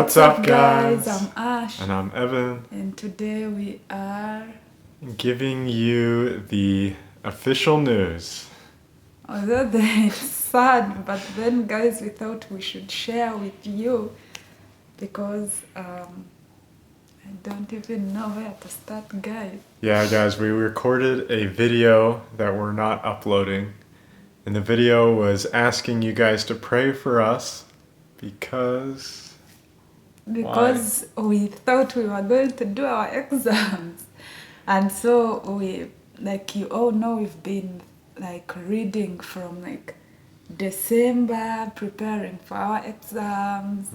What's up, guys? I'm Ash. And I'm Evan, And today we are, giving you the official news. although it's sad, but then, guys, we thought we should share with you because I don't even know where to start, guys. Yeah, guys, we recorded a video that we're not uploading. And the video was asking you guys to pray for us because We thought we were going to do our exams. And so we, like you all know, we've been like reading from like December, preparing for our exams.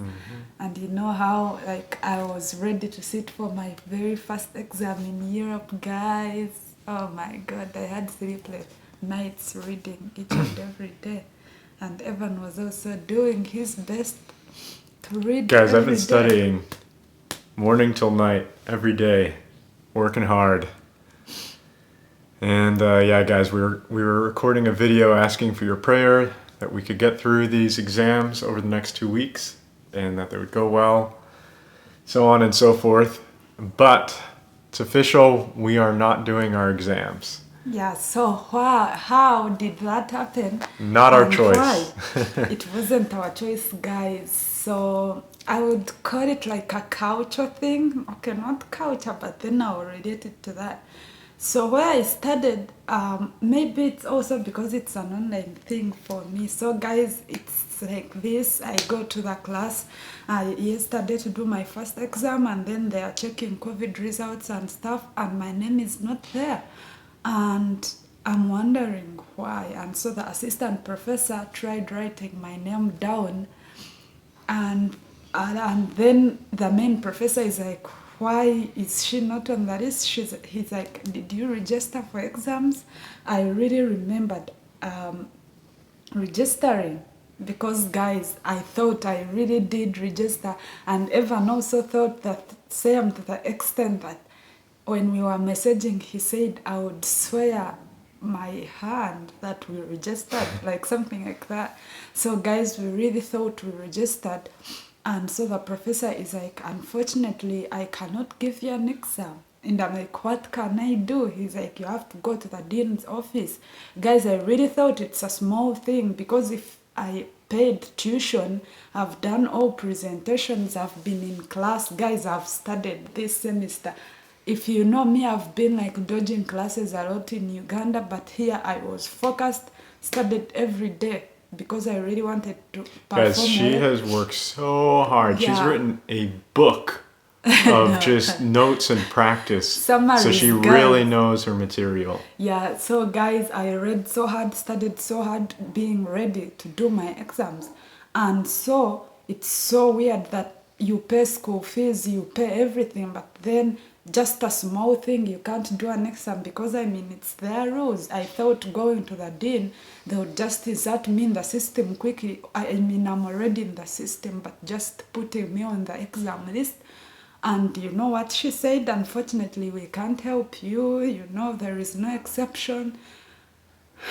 And you know how like I was ready to sit for my very first exam in Europe, guys. Oh my God, I had sleepless nights reading each and every day. And Evan was also doing his best to read guys, I've every been day. studying morning till night every day, working hard. And yeah, guys, we were recording a video asking for your prayer that we could get through these exams over the next 2 weeks and that they would go well, so on and so forth. But it's official, we are not doing our exams. Yeah, so how did that happen? Not our And choice. why? It wasn't our choice, guys. So I would call it like a culture thing. Okay, not culture, but then I'll relate it to that. So where I started, maybe it's also because it's an online thing for me. So guys, it's like this. I go to the class yesterday to do my first exam, and then they are checking COVID results and stuff, and my name is not there. And I'm wondering why. And so the assistant professor tried writing my name down, and then the main professor is like, why is she not on the list? He's like, did you register for exams? I really remembered registering, because guys, I thought I really did register, and Evan also thought that same, to the extent that when we were messaging, he said I would swear my hand that we registered, like something like that. So guys, we really thought we registered. And so the professor is like, unfortunately, I cannot give you an exam. And I'm like, what can I do? He's like, you have to go to the dean's office. Guys, I really thought it's a small thing, because if I paid tuition, I've done all presentations, I've been in class. Guys, I've studied this semester. If you know me, I've been like dodging classes a lot in Uganda, but here I was focused, studied every day, because I really wanted to perform. Guys, she well. has worked so hard. She's Yeah. written a book of just notes and practice. Summaries, so she guys. really knows her material. Yeah, so guys, I read so hard, studied so hard, being ready to do my exams. And so it's so weird that you pay school fees, you pay everything, but then just a small thing, you can't do an exam, because I mean, it's their rules. I thought going to the dean, they would just insert me in the system quickly. I mean, I'm already in the system, but just putting me on the exam list. And you know what she said? Unfortunately, we can't help you. You know, there is no exception.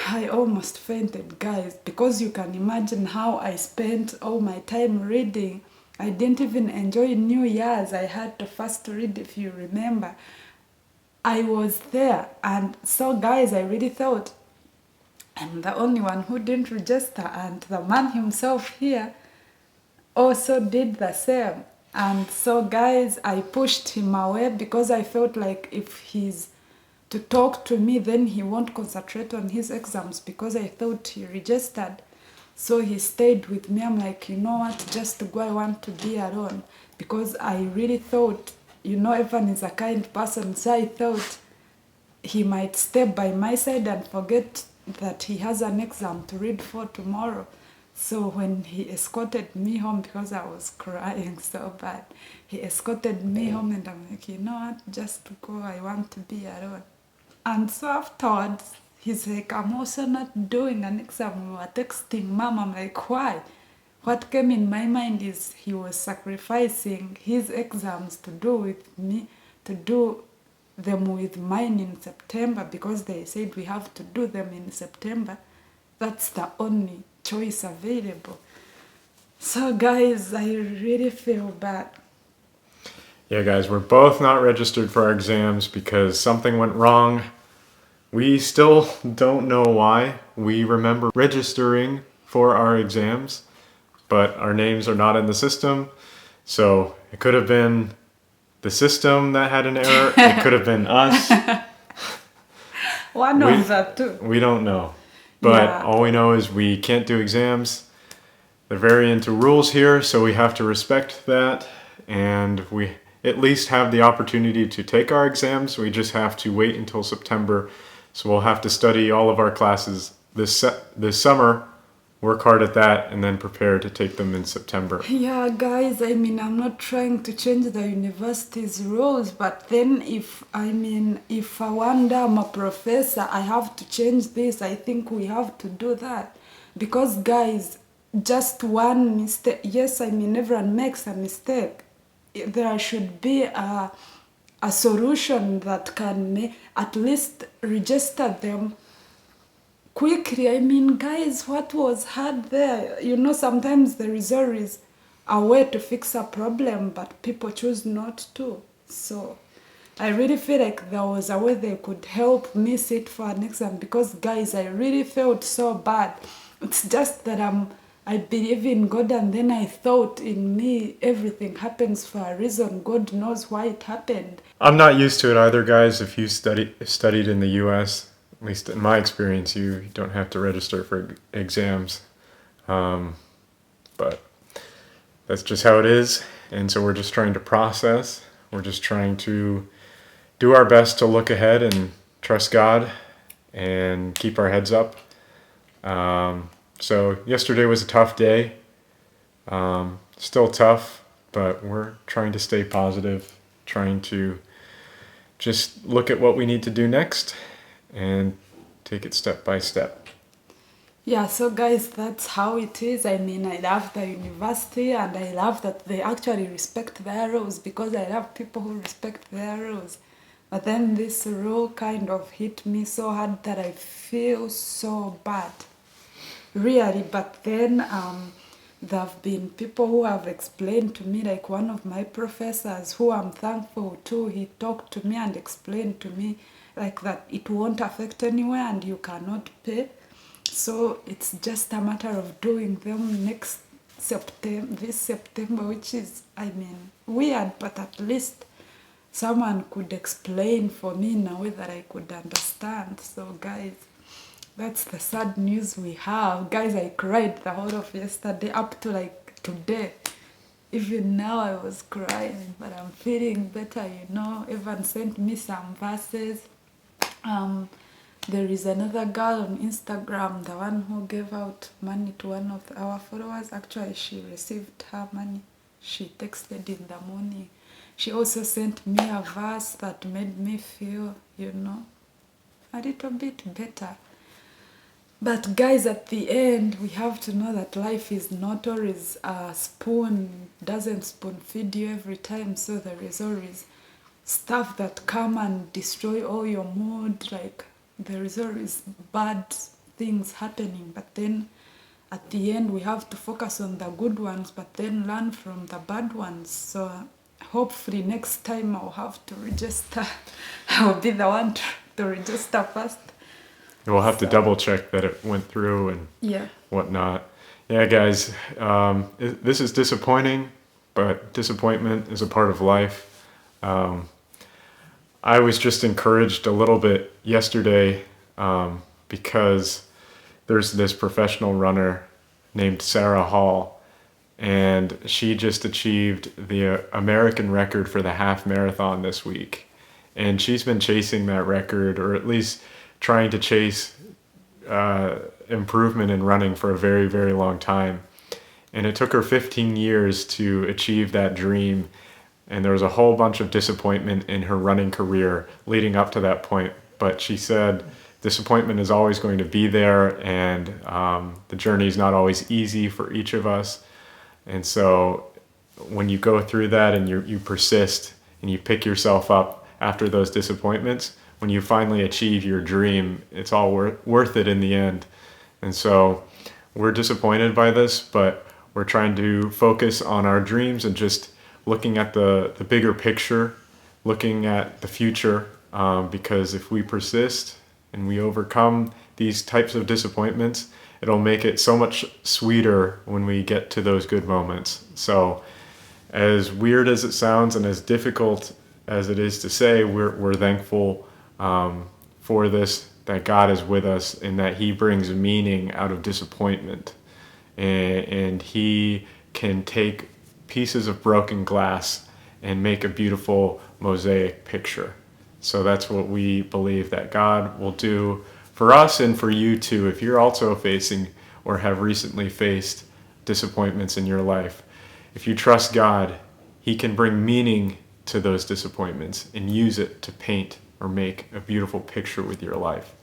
I almost fainted, guys, because you can imagine how I spent all my time reading. I didn't even enjoy New Year's. I had to first read, if you remember. I was there. And so, guys, I really thought I'm the only one who didn't register. And the man himself here also did the same. And so, guys, I pushed him away, because I felt like if he's to talk to me, then he won't concentrate on his exams, because I thought he registered. So he stayed with me. I'm like, you know what, just to go, I want to be alone, because I really thought, you know, Evan is a kind person, so I thought he might stay by my side and forget that he has an exam to read for tomorrow. So when he escorted me home, because I was crying so bad, he escorted me home, and I'm like, you know what, just to go, I want to be alone. And so afterwards, he's like, I'm also not doing an exam. We were texting Mom. I'm like, why? What came in my mind is he was sacrificing his exams to do with me, to do them with mine in September, because they said we have to do them in September. That's the only choice available. So, guys, I really feel bad. Yeah, guys, we're both not registered for our exams because something went wrong. We still don't know why. We remember registering for our exams, but our names are not in the system. So it could have been the system that had an error. It could have been us. One We of the two. we don't know. But Yeah. all we know is we can't do exams. They're very into rules here, so we have to respect that. And we at least have the opportunity to take our exams. We just have to wait until September. So we'll have to study all of our classes this summer, work hard at that, and then prepare to take them in September. Yeah, guys, I mean, I'm not trying to change the university's rules, but then if one day I'm a professor, I have to change this. I think we have to do that. Because, guys, just one mistake, yes, I mean, everyone makes a mistake. There should be a solution that can at least register them quickly. I mean, guys, what was hard there? You know, sometimes there is always a way to fix a problem, but people choose not to. So I really feel like there was a way they could help me sit for an exam because, guys, I really felt so bad. It's just that I believe in God, and then I thought in me everything happens for a reason. God knows why it happened. I'm not used to it either, guys. If you studied in the U.S., at least in my experience, you don't have to register for exams. But that's just how it is. And so we're just trying to process. We're just trying to do our best to look ahead and trust God and keep our heads up. So yesterday was a tough day. Still tough, but we're trying to stay positive, trying to just look at what we need to do next and take it step by step. Yeah, so guys, that's how it is. I mean, I love the university and I love that they actually respect their rules because I love people who respect their rules. But then this rule kind of hit me so hard that I feel so bad. Really, but then there have been people who have explained to me, like one of my professors who I'm thankful to, he talked to me and explained to me like that it won't affect anywhere and you cannot pay. So it's just a matter of doing them next this September, which is, I mean, weird, but at least someone could explain for me in a way that I could understand. So guys, that's the sad news we have. Guys, I cried the whole of yesterday up to like today. Even now I was crying, but I'm feeling better, you know. Evan sent me some verses. There is another girl on Instagram, the one who gave out money to one of our followers. Actually, she received her money. She texted in the morning. She also sent me a verse that made me feel, you know, a little bit better. But guys, at the end, we have to know that life is not always a spoon, doesn't spoon feed you every time. So there is always stuff that come and destroy all your mood. Like there is always bad things happening. But then at the end, we have to focus on the good ones, but then learn from the bad ones. So hopefully next time I'll have to register. I'll be the one to register first. We'll have to double check that it went through and Yeah. whatnot. Yeah, guys, this is disappointing, but disappointment is a part of life. I was just encouraged a little bit yesterday because there's this professional runner named Sarah Hall, and she just achieved the American record for the half marathon this week. And she's been chasing that record, or at least trying to chase improvement in running for a very, very long time. And it took her 15 years to achieve that dream. And there was a whole bunch of disappointment in her running career leading up to that point. But she said disappointment is always going to be there, and the journey is not always easy for each of us. And so when you go through that and you persist and you pick yourself up after those disappointments, when you finally achieve your dream, it's all worth it in the end. And so we're disappointed by this, but we're trying to focus on our dreams and just looking at the bigger picture, looking at the future, because if we persist and we overcome these types of disappointments, it'll make it so much sweeter when we get to those good moments. So as weird as it sounds and as difficult as it is to say, we're thankful for this, that God is with us and that he brings meaning out of disappointment. And he can take pieces of broken glass and make a beautiful mosaic picture. So that's what we believe that God will do for us and for you too. If you're also facing or have recently faced disappointments in your life, if you trust God, he can bring meaning to those disappointments and use it to paint or make a beautiful picture with your life.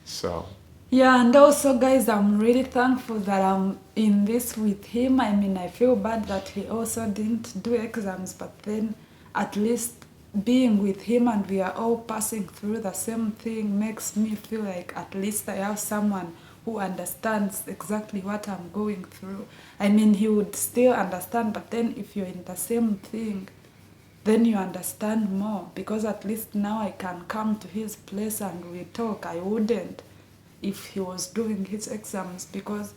So Yeah, and also, guys, I'm really thankful that I'm in this with him. I mean, I feel bad that he also didn't do exams, but then at least being with him and we are all passing through the same thing makes me feel like at least I have someone who understands exactly what I'm going through. I mean, he would still understand, but then if you're in the same thing, then you understand more, because at least now I can come to his place and we talk. I wouldn't if he was doing his exams, because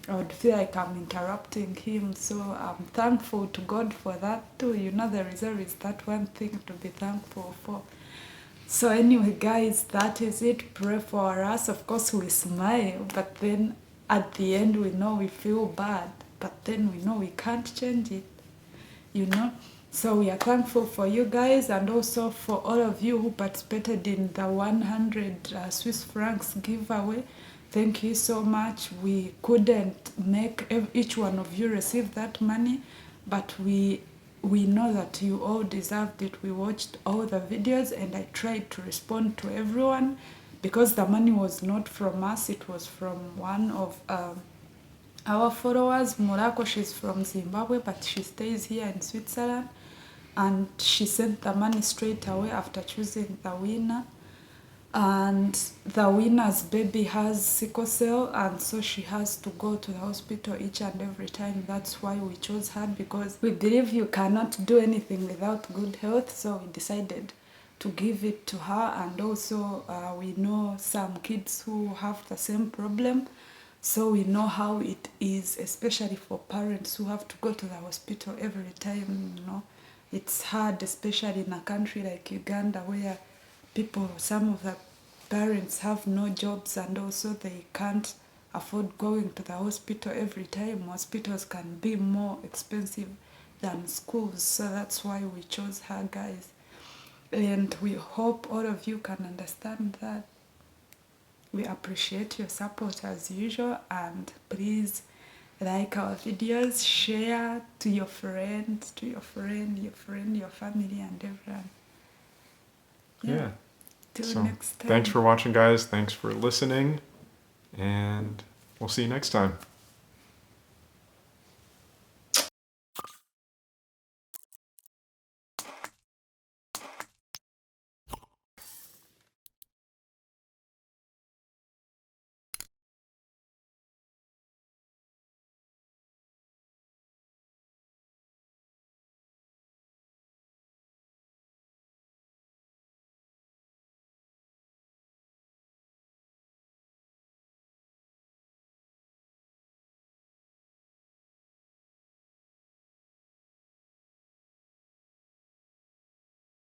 I would feel like I'm interrupting him. So I'm thankful to God for that too. You know, there is always that one thing to be thankful for. So anyway, guys, that is it. Pray for us. Of course, we smile, but then at the end we know we feel bad, but then we know we can't change it, you know. So we are thankful for you guys, and also for all of you who participated in the 100 Swiss francs giveaway. Thank you so much. We couldn't make each one of you receive that money, but we know that you all deserved it. We watched all the videos and I tried to respond to everyone, because the money was not from us, it was from one of our followers. Morako, she's from Zimbabwe, but she stays here in Switzerland, and she sent the money straight away after choosing the winner. And the winner's baby has sickle cell, and so she has to go to the hospital each and every time. That's why we chose her, because we believe you cannot do anything without good health. So we decided to give it to her. And also we know some kids who have the same problem, so we know how it is, especially for parents who have to go to the hospital every time. You know, it's hard, especially in a country like Uganda, where some of the parents have no jobs, and also they can't afford going to the hospital every time. Hospitals can be more expensive than schools, so that's why we chose her, guys. And we hope all of you can understand that. We appreciate your support as usual, and please like our videos, share to your friends, to your family, and everyone. yeah. Till So next time. thanks for watching, guys. Thanks for listening, and we'll see you next time.